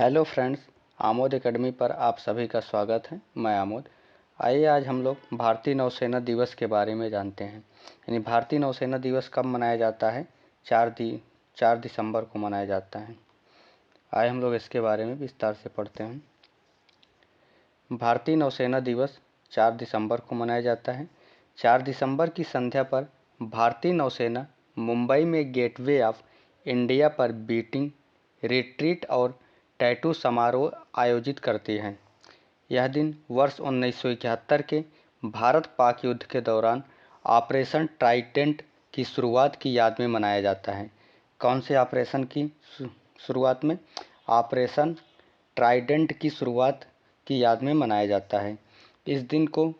Hello friends, Amod academy पर आप सभी का स्वागत है। मैं आमोद। आइए आज हम लोग भारतीय नौसेना दिवस के बारे में जानते हैं। यानी भारतीय नौसेना दिवस कब मनाया जाता है? 4 दिसंबर को मनाया जाता है। आइए हम लोग इसके बारे में विस्तार से पढ़ते हैं। भारतीय नौसेना दिवस 4 दिसंबर को मनाया जाता है। 4 दिसंबर की संध्या पर भारतीय नौसेना मुंबई में गेटवे ऑफ इंडिया पर बीटिंग रिट्रीट और टैटू समारोह आयोजित करती है। यह दिन वर्ष 1971 के भारत पाक युद्ध के दौरान ऑपरेशन ट्राइडेंट की शुरुआत की याद में मनाया जाता है। कौन से ऑपरेशन की शुरुआत में? ऑपरेशन ट्राइडेंट की शुरुआत की याद में मनाया जाता है। इस दिन को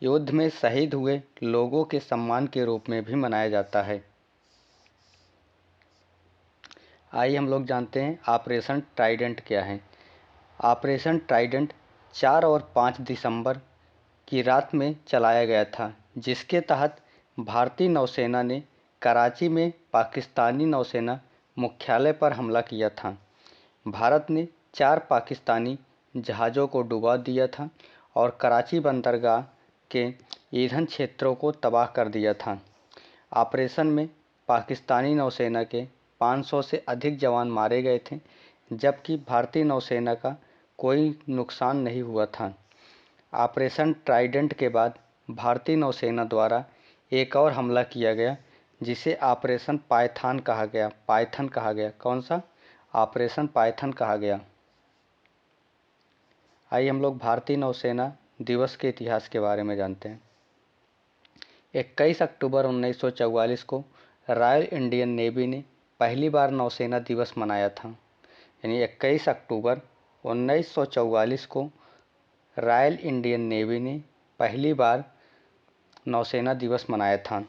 युद्ध में शहीद हुए लोगों के सम्मान के रूप में भी मनाया जाता है। आइए हम लोग जानते हैं ऑपरेशन ट्राइडेंट क्या है। ऑपरेशन ट्राइडेंट 4 और 5 दिसंबर की रात में चलाया गया था, जिसके तहत भारतीय नौसेना ने कराची में पाकिस्तानी नौसेना मुख्यालय पर हमला किया था। भारत ने 4 पाकिस्तानी जहाज़ों को डुबा दिया था और कराची बंदरगाह के ईंधन क्षेत्रों को तबाह कर दिया था। ऑपरेशन में पाकिस्तानी नौसेना के 500 से अधिक जवान मारे गए थे, जबकि भारतीय नौसेना का कोई नुकसान नहीं हुआ था। ऑपरेशन ट्राइडेंट के बाद भारतीय नौसेना द्वारा एक और हमला किया गया, जिसे ऑपरेशन पायथन कहा गया। कौन सा? ऑपरेशन पायथन कहा गया। आइए हम लोग भारतीय नौसेना दिवस के इतिहास के बारे में जानते हैं। 21 अक्टूबर 1944 को रॉयल इंडियन नेवी ने पहली बार नौसेना दिवस मनाया था। यानी 21 अक्टूबर 1944 को रॉयल इंडियन नेवी ने पहली बार नौसेना दिवस मनाया था।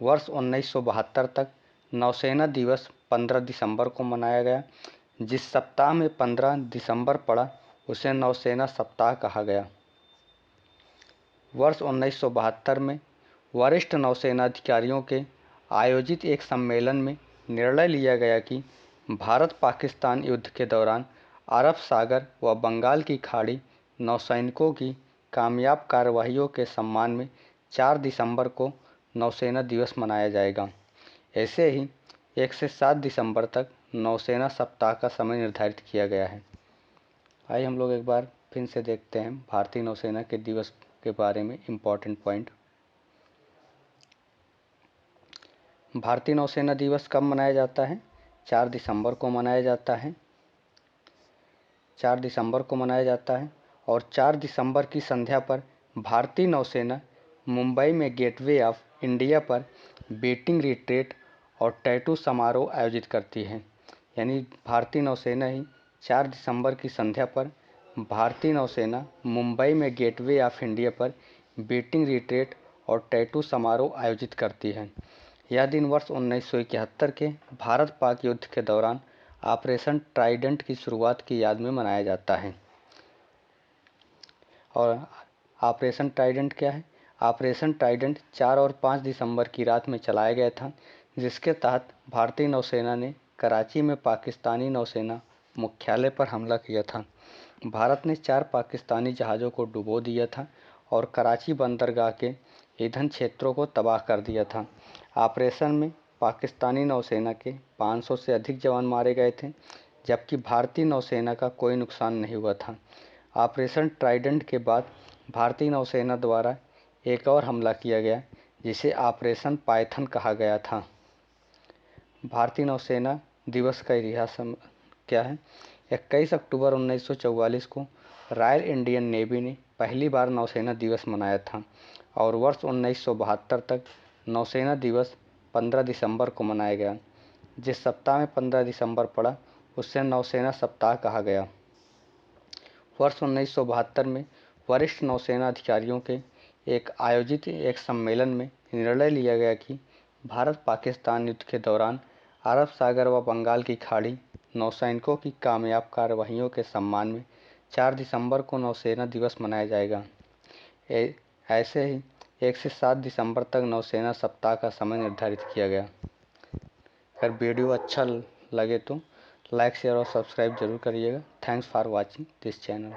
वर्ष 1972 तक नौसेना दिवस 15 दिसंबर को मनाया गया। जिस सप्ताह में 15 दिसंबर पड़ा उसे नौसेना सप्ताह कहा गया। वर्ष 1972 में वरिष्ठ नौसेना अधिकारियों के आयोजित एक सम्मेलन में निर्णय लिया गया कि भारत पाकिस्तान युद्ध के दौरान अरब सागर व बंगाल की खाड़ी नौसैनिकों की कामयाब कार्रवाइयों के सम्मान में 4 दिसंबर को नौसेना दिवस मनाया जाएगा। ऐसे ही 1 से 7 दिसंबर तक नौसेना सप्ताह का समय निर्धारित किया गया है। आइए हम लोग एक बार फिर से देखते हैं भारतीय नौसेना के दिवस के बारे में इम्पोर्टेंट पॉइंट। भारतीय नौसेना दिवस कब मनाया जाता है? 4 दिसंबर को मनाया जाता है। 4 दिसंबर को मनाया जाता है और 4 दिसंबर की संध्या पर भारतीय नौसेना मुंबई में गेटवे ऑफ इंडिया पर बीटिंग रिट्रीट और टैटू समारोह आयोजित करती है। यानी भारतीय नौसेना ही 4 दिसंबर की संध्या पर भारतीय नौसेना मुंबई में गेटवे ऑफ इंडिया पर बीटिंग रिट्रीट और टैटू समारोह आयोजित करती है। यह दिन वर्ष 1971 के भारत पाक युद्ध के दौरान ऑपरेशन ट्राइडेंट की शुरुआत की याद में मनाया जाता है। और ऑपरेशन ट्राइडेंट क्या है? ऑपरेशन ट्राइडेंट 4 और 5 दिसंबर की रात में चलाया गया था, जिसके तहत भारतीय नौसेना ने कराची में पाकिस्तानी नौसेना मुख्यालय पर हमला किया था। भारत ने 4 पाकिस्तानी जहाज़ों को डुबो दिया था और कराची बंदरगाह के ईंधन क्षेत्रों को तबाह कर दिया था। ऑपरेशन में पाकिस्तानी नौसेना के 500 से अधिक जवान मारे गए थे, जबकि भारतीय नौसेना का कोई नुकसान नहीं हुआ था। ऑपरेशन ट्राइडेंट के बाद भारतीय नौसेना द्वारा एक और हमला किया गया, जिसे ऑपरेशन पायथन कहा गया था। भारतीय नौसेना दिवस का इतिहास क्या है? 21 अक्टूबर 1944 को रॉयल इंडियन नेवी ने पहली बार नौसेना दिवस मनाया था और वर्ष 1972 तक नौसेना दिवस 15 दिसंबर को मनाया गया। जिस सप्ताह में 15 दिसंबर पड़ा उसे नौसेना सप्ताह कहा गया। वर्ष 1972 में वरिष्ठ नौसेना अधिकारियों के आयोजित एक सम्मेलन में निर्णय लिया गया कि भारत पाकिस्तान युद्ध के दौरान अरब सागर व बंगाल की खाड़ी नौसैनिकों की कामयाब कार्रवाइयों के सम्मान में 4 दिसंबर को नौसेना दिवस मनाया जाएगा। ऐसे ही 1 से 7 दिसंबर तक नौसेना सप्ताह का समय निर्धारित किया गया। अगर वीडियो अच्छा लगे तो लाइक शेयर और सब्सक्राइब जरूर करिएगा। Thanks for watching this channel.